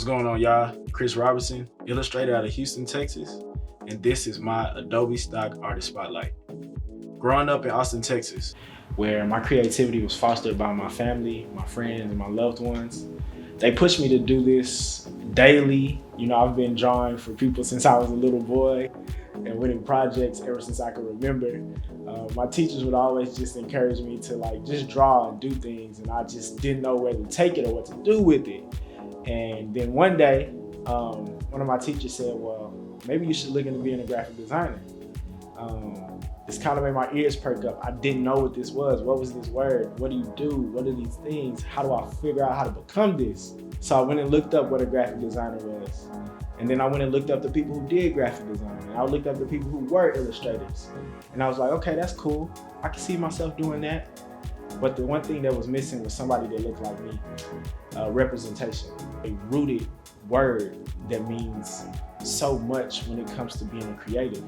What's going on, y'all? Chris Robinson, illustrator out of Houston, Texas, and this is my Adobe Stock Artist Spotlight. Growing up in Austin, Texas, where my creativity was fostered by my family, my friends, and my loved ones, they pushed me to do this daily. You know, I've been drawing for people since I was a little boy and winning projects ever since I can remember. My teachers would always just encourage me to just draw and do things, and I just didn't know where to take it or what to do with it. And then one day, one of my teachers said, well, maybe you should look into being a graphic designer. This kind of made my ears perk up. I didn't know what this was. What was this word? What do you do? What are these things? How do I figure out how to become this? So I went and looked up what a graphic designer was. And then I went and looked up the people who did graphic design. And I looked up the people who were illustrators. And I was like, okay, that's cool. I can see myself doing that. But the one thing that was missing was somebody that looked like me. Representation, a rooted word that means so much when it comes to being a creative.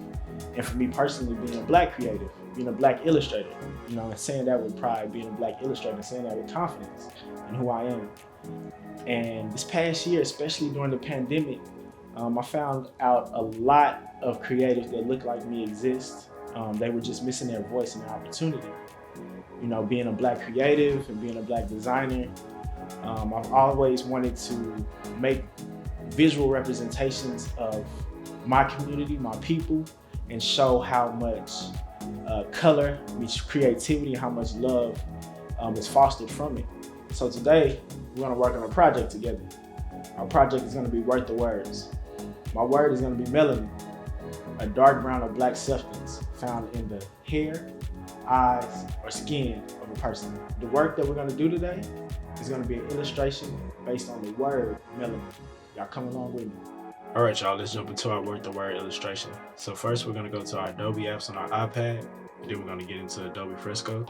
And for me personally, being a Black creative, being a Black illustrator, you know, and saying that with pride, being a Black illustrator, saying that with confidence in who I am. And this past year, especially during the pandemic, I found out a lot of creatives that look like me exist. They were just missing their voice and their opportunity. You know, being a Black creative and being a Black designer, I've always wanted to make visual representations of my community, my people, and show how much color meets creativity, how much love is fostered from it. So today, we're gonna work on a project together. Our project is gonna be worth the words. My word is gonna be melanin, a dark brown or Black substance found in the hair, eyes, or skin of a person. The work that we're gonna do today is gonna be an illustration based on the word melanin. Y'all come along with me. All right, y'all, let's jump into our word the word illustration. So first, we're gonna go to our Adobe apps on our iPad, and then we're gonna get into Adobe Fresco.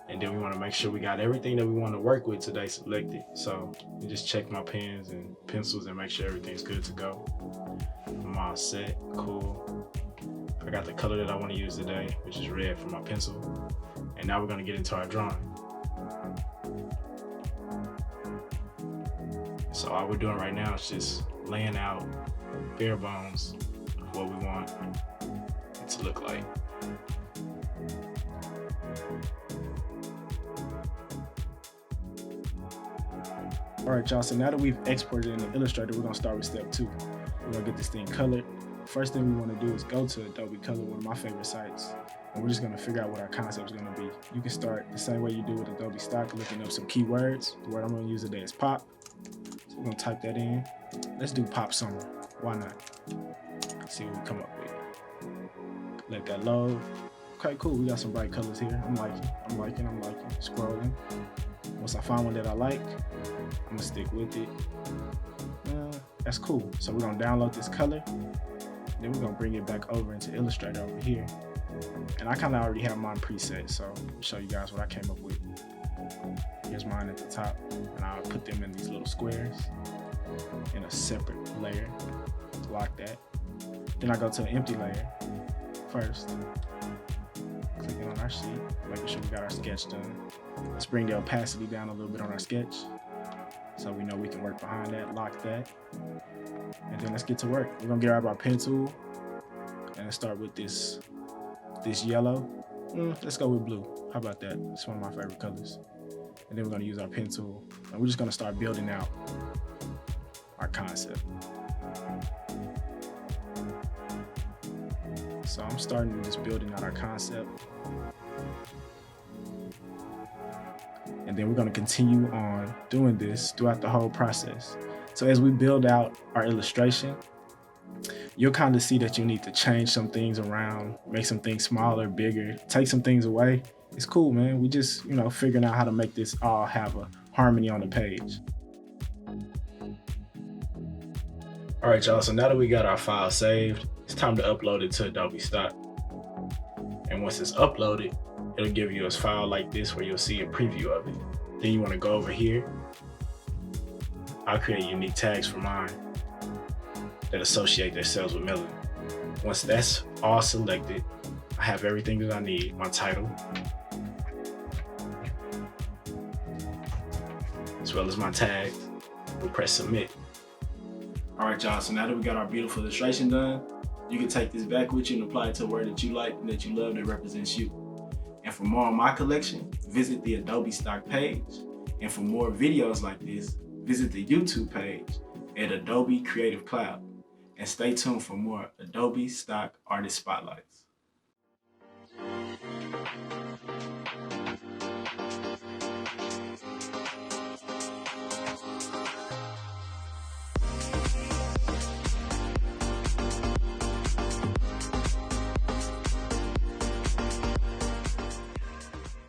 And then we wanna make sure we got everything that we wanna work with today selected. So you just check my pens and pencils and make sure everything's good to go. I'm all set, cool. I got the color that I wanna use today, which is red for my pencil. And now we're gonna get into our drawing. So all we're doing right now is just laying out bare bones of what we want it to look like. All right, y'all, so now that we've exported in the Illustrator, we're gonna start with step 2. We're gonna get this thing colored. First thing we wanna do is go to Adobe Color, one of my favorite sites, and we're just gonna figure out what our concept is gonna be. You can start the same way you do with Adobe Stock, looking up some keywords. The word I'm gonna use today is pop. So we're gonna type that in. Let's do pop summer, why not? See what we come up with. Let that load. Okay, cool, we got some bright colors here. I'm liking. Scrolling. Once I find one that I like, I'm gonna stick with it. That's cool. So we're gonna download this color, then we're gonna bring it back over into Illustrator over here. And I kinda already have mine preset, so I'll show you guys what I came up with. Here's mine at the top, and I'll put them in these little squares in a separate layer. Lock that. Then I go to an empty layer first. Clicking on our sheet, making sure we got our sketch done. Let's bring the opacity down a little bit on our sketch, so we know we can work behind that, lock that. And then let's get to work. We're gonna grab our pen tool and start with this yellow. Let's go with blue. How about that? It's one of my favorite colors. And then we're gonna use our pen tool, and we're just gonna start building out our concept. So I'm starting just building out our concept. And then we're gonna continue on doing this throughout the whole process. So as we build out our illustration, you'll kind of see that you need to change some things around, make some things smaller, bigger, take some things away. It's cool, man. We just, figuring out how to make this all have a harmony on the page. All right, y'all, so now that we got our file saved, it's time to upload it to Adobe Stock. And once it's uploaded, it'll give you a file like this where you'll see a preview of it. Then you wanna go over here. I'll create unique tags for mine that associate themselves with melanin. Once that's all selected, I have everything that I need, my title, as well as my tags. we'll press submit. All right, y'all, so now that we got our beautiful illustration done, you can take this back with you and apply it to a word that you like and that you love that represents you. And for more on my collection, visit the Adobe Stock page. And for more videos like this, visit the YouTube page at Adobe Creative Cloud. And stay tuned for more Adobe Stock Artist Spotlights.